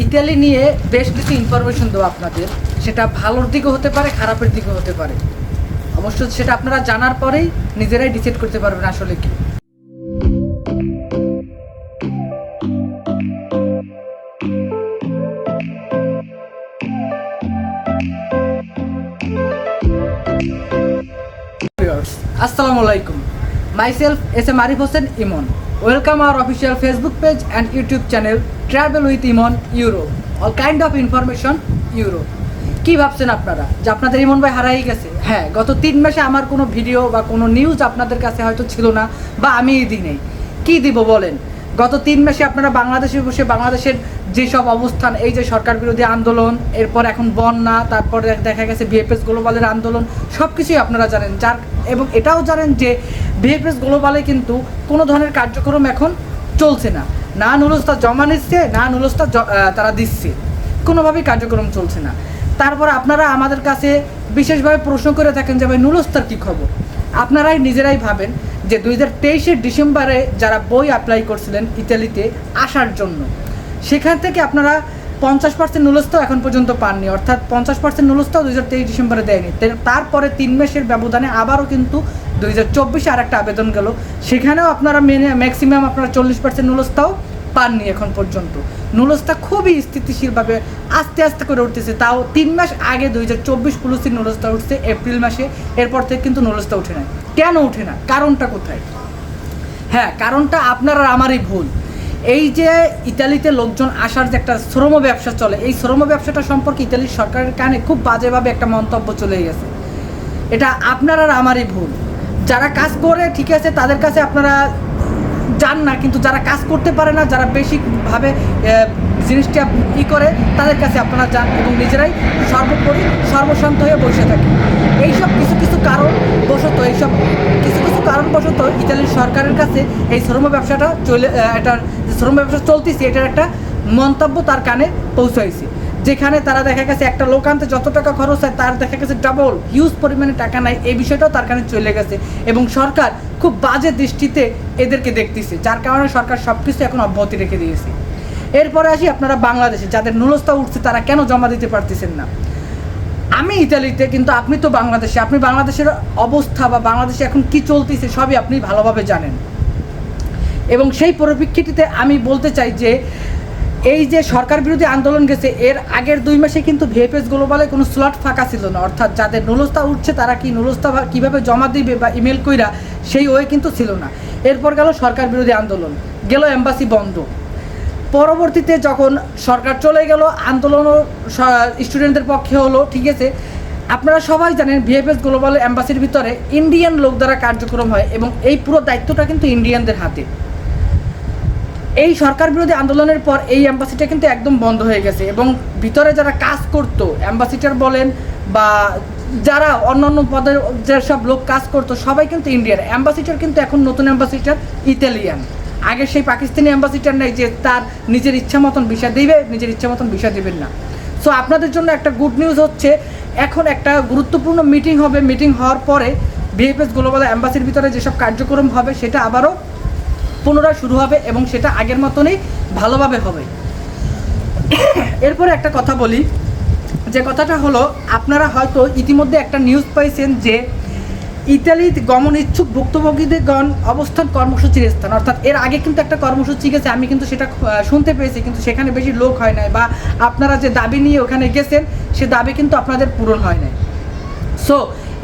Italy নিয়ে বেশ কিছু ইনফরমেশন দেবো আপনাদের। সেটা ভালোর দিকও হতে পারে, খারাপের দিকও হতে পারে। অবশ্য সেটা আপনারা জানার পরেই নিজেরাই ডিসাইড করতে পারবেন আসলে কি। আসসালামু আলাইকুম, myself S M Arif Hossain Emon. Welcome our official Facebook page and YouTube channel travel with Emon Europe, all kind of information Europe. কী ভাবছেন আপনারা যে আপনাদের ইমন ভাই হারাই গেছে? হ্যাঁ, গত 3 মাসে আমার কোনো ভিডিও বা কোনো নিউজ আপনাদের কাছে হয়তো ছিল না, বা আমি দিই নেই। কী দিব বলেন? গত 3 মাসে আপনারা বাংলাদেশে বসে বাংলাদেশের যেসব অবস্থান, এই যে সরকার বিরোধী আন্দোলন, এরপর এখন বন্যা, তারপর দেখা গেছে ভিএফএস গ্লোবালের আন্দোলন, সব কিছুই আপনারা জানেন। এবং এটাও জানেন যে ভিএফএস গ্লোবালে কিন্তু কোনো ধরনের কার্যক্রম এখন চলছে না। না নুলস্তা জমা নিচ্ছে, না নুলস্তা তারা দিচ্ছে, কোনোভাবেই কার্যক্রম চলছে না। তারপর আপনারা আমাদের কাছে বিশেষভাবে প্রশ্ন করে থাকেন যে ভাই নুলস্তার কী খবর। আপনারাই নিজেরাই ভাবেন যে 2023 ডিসেম্বরে যারা বই অ্যাপ্লাই করছিলেন ইতালিতে আসার জন্য, সেখান থেকে আপনারা 50% নুলস্তাও এখন পর্যন্ত পাননি, অর্থাৎ 50% নুলস্তাও 2023 ডিসেম্বরে দেয়নি। তারপরে 3 মাসের ব্যবধানে আবারও কিন্তু 2024 আর একটা আবেদন গেল, সেখানেও আপনারা ম্যাক্সিমাম আপনারা 40% নুলস্তাও পাননি এখন পর্যন্ত। নুলস্তা খুবই স্থিতিশীলভাবে আস্তে আস্তে করে উঠতেছে। তাও 3 মাস আগে 2024 পুলিশের নুলস্তা উঠছে এপ্রিল মাসে, এরপর থেকে কিন্তু নুলস্তা উঠে না। কেন উঠে না? কারণটা কোথায়? হ্যাঁ, কারণটা আপনার আর আমারই ভুল। এই যে ইতালিতে লোকজন আসার যে একটা শ্রম ব্যবসা চলে, এই শ্রম ব্যবসাটা সম্পর্কে ইতালির সরকারের কানে খুব বাজেভাবে একটা মন্তব্য চলে গেছে। এটা আপনার আর আমারই ভুল। যারা কাজ করে ঠিক আছে, তাদের কাছে আপনারা যান না, কিন্তু যারা কাজ করতে পারে না, যারা বেশিভাবে জিনিসটা করে, তাদের কাছে আপনারা যান এবং নিজেরাই সর্বোপরি সর্বশান্ত হয়ে বসে থাকেন। এইসব কিছু কিছু কারণবশত ইতালির সরকারের কাছে এই শ্রম ব্যবসাটা এটার শ্রম ব্যবসা চলতেছে, এটার একটা মন্তব্য তার কানে পৌঁছাইছে। যেখানে তারা দেখা গেছে একটা লোক আনতে যত টাকা খরচ হয়, তার দেখা গেছে ডাবল হিউজ পরিমাণে টাকা নাই, এই বিষয়টাও তার কানে চলে গেছে। এবং সরকার খুব বাজে দৃষ্টিতে এদেরকে দেখতেছে, যার কারণে সরকার সব কিছু এখন অব্যাহতি রেখে দিয়েছে। এরপরে আসি আপনারা বাংলাদেশে যাদের নুলস্তা উঠছে, তারা কেন জমা দিতে পারতেছেন না? আমি ইতালিতে, কিন্তু আপনি তো বাংলাদেশে। আপনি বাংলাদেশের অবস্থা বা বাংলাদেশে এখন কি চলতেছে সবই আপনি ভালোভাবে জানেন। এবং সেই পরিপ্রেক্ষিতে আমি বলতে চাই যে এই যে সরকার বিরোধী আন্দোলন গেছে, এর আগের 2 মাসে কিন্তু ভিএফএস গ্লোবালে কোনো স্লট ফাঁকা ছিল না। অর্থাৎ যাদের নুলস্তা উঠছে তারা কি নুলস্তা কীভাবে জমা দিবে বা ইমেল কইরা, সেই ওয়ে কিন্তু ছিল না। এরপর গেল সরকার বিরোধী আন্দোলন, গেল এম্বাসি বন্ধ। পরবর্তীতে যখন সরকার চলে গেল, আন্দোলনও স্টুডেন্টদের পক্ষে হলো, ঠিক আছে। আপনারা সবাই জানেন ভিএফএস গ্লোবাল এম্বাসির ভিতরে ইন্ডিয়ান লোক দ্বারা কার্যক্রম হয় এবং এই পুরো দায়িত্বটা কিন্তু ইন্ডিয়ানদের হাতে। এই সরকার বিরোধী আন্দোলনের পর এই অ্যাম্বাসিটা কিন্তু একদম বন্ধ হয়ে গেছে এবং ভিতরে যারা কাজ করতো, অ্যাম্বাসিডার বলেন বা যারা অন্যান্য পদের যেসব লোক কাজ করতো, সবাই কিন্তু ইন্ডিয়ার। অ্যাম্বাসিডার কিন্তু এখন নতুন অ্যাম্বাসিডার ইতালিয়ান। আগে সেই পাকিস্তানি অ্যাম্বাসিডার নেই যে তার নিজের ইচ্ছা মতন ভিসা দিবে, নিজের ইচ্ছা মতন ভিসা দিবেন না। সো আপনাদের জন্য একটা গুড নিউজ হচ্ছে, এখন একটা গুরুত্বপূর্ণ মিটিং হবে। মিটিং হওয়ার পরে ভিএফএস গ্লোবাল অ্যাম্বাসির ভিতরে যেসব কার্যক্রম হবে সেটা আবারও পুনরায় শুরু হবে এবং সেটা আগের মতনই ভালোভাবে হবে। এরপরে একটা কথা বলি, যে কথাটা হলো, আপনারা হয়তো ইতিমধ্যে একটা নিউজ পাইছেন যে ইতালি গমন ইচ্ছুক ভুক্তভোগীদেরগণ অবস্থান কর্মসূচির স্থান। অর্থাৎ এর আগে কিন্তু একটা কর্মসূচি গেছে, আমি কিন্তু সেটা শুনতে পেয়েছি, কিন্তু সেখানে বেশি লোক হয় নাই, বা আপনারা যে দাবি নিয়ে ওখানে গেছেন সে দাবি কিন্তু আপনাদের পূরণ হয় নাই। সো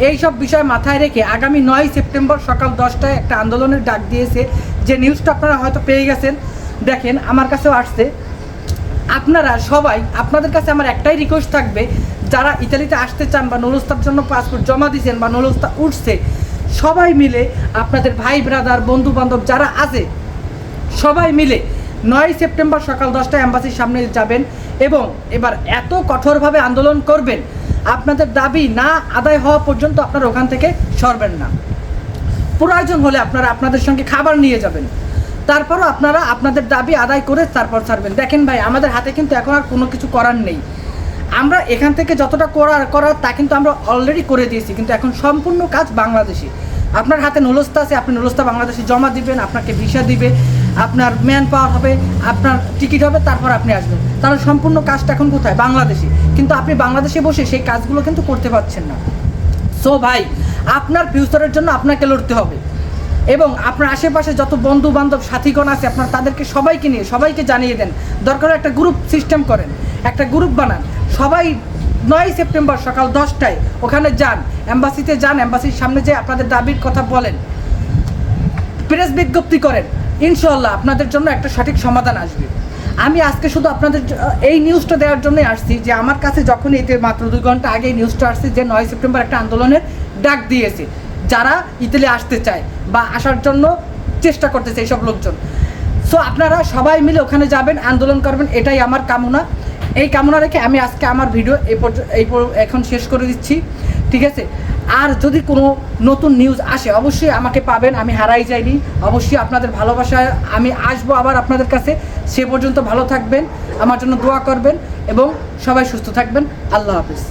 এই সব বিষয় মাথায় রেখে আগামী 9 সেপ্টেম্বর সকাল 10টায় একটা আন্দোলনের ডাক দিয়েছে, যে নিউজটা আপনারা হয়তো পেয়ে গেছেন। দেখেন, আমার কাছেও আসছে। আপনারা সবাই, আপনাদের কাছে আমার একটাই রিকোয়েস্ট থাকবে, যারা ইতালিতে আসতে চান বা নুলস্তার জন্য পাসপোর্ট জমা দিয়েছেন বা নুলস্তা উঠছে, সবাই মিলে আপনাদের ভাই ব্রাদার বন্ধু বান্ধব যারা আছে, সবাই মিলে 9 সেপ্টেম্বর সকাল 10টায় অ্যাম্বাসির সামনে যাবেন এবং এবার এত কঠোরভাবে আন্দোলন করবেন, আপনাদের দাবি না আদায় হওয়া পর্যন্ত আপনারা ওখান থেকে সরবেন না। প্রয়োজন হলে আপনারা আপনাদের সঙ্গে খাবার নিয়ে যাবেন, তারপরও আপনারা আপনাদের দাবি আদায় করে তারপর ছাড়বেন। দেখেন ভাই, আমাদের হাতে কিন্তু এখন আর কোনো কিছু করার নেই। আমরা এখান থেকে যতটা করার তা কিন্তু আমরা অলরেডি করে দিয়েছি, কিন্তু এখন সম্পূর্ণ কাজ বাংলাদেশে। আপনার হাতে নুলস্তা আছে, আপনি নুলস্তা বাংলাদেশে জমা দিবেন, আপনাকে ভিসা দিবে, আপনার ম্যান পাওয়ার হবে, আপনার টিকিট হবে, তারপর আপনি আসবেন। তাহলে সম্পূর্ণ কাজটা এখন কোথায়? বাংলাদেশে। কিন্তু আপনি বাংলাদেশে বসে সেই কাজগুলো কিন্তু করতে পারছেন না। সো ভাই, আপনার ফিউচারের জন্য আপনাকে লড়তে হবে এবং আপনার আশেপাশে যত বন্ধু বান্ধব সাথীগণ আছে আপনার তাদেরকে সবাইকে নিয়ে সবাইকে জানিয়ে দেন। দরকার একটা গ্রুপ সিস্টেম করেন, একটা গ্রুপ বানান, সবাই 9 সেপ্টেম্বর সকাল 10টায় ওখানে যান, এম্বাসিতে যান, এম্বাসির সামনে যেয়ে আপনাদের দাবির কথা বলেন, প্রেস বিজ্ঞপ্তি করেন। ইনশাআল্লাহ আপনাদের জন্য একটা সঠিক সমাধান আসবে। আমি আজকে শুধু আপনাদের এই নিউজটা দেওয়ার জন্যই আসছি যে আমার কাছে যখন এতে মাত্র 2 ঘন্টা আগে এই নিউজটা আসছে যে 9 সেপ্টেম্বর একটা আন্দোলনের ডাক দিয়েছে যারা ইতালি আসতে চায় বা আসার জন্য চেষ্টা করতেছে এইসব লোকজন। সো আপনারা সবাই মিলে ওখানে যাবেন, আন্দোলন করবেন, এটাই আমার কামনা। এই কামনা রেখে আমি আজকে আমার ভিডিও এখন শেষ করে দিচ্ছি, ঠিক আছে? আর যদি কোনো নতুন নিউজ আসে অবশ্যই আমাকে পাবেন, আমি হারাই যাইনি। অবশ্যই আপনাদের ভালোবাসায় আমি আসবো আবার আপনাদের কাছে। সে পর্যন্ত ভালো থাকবেন, আমার জন্য দোয়া করবেন এবং সবাই সুস্থ থাকবেন। আল্লাহ হাফিজ।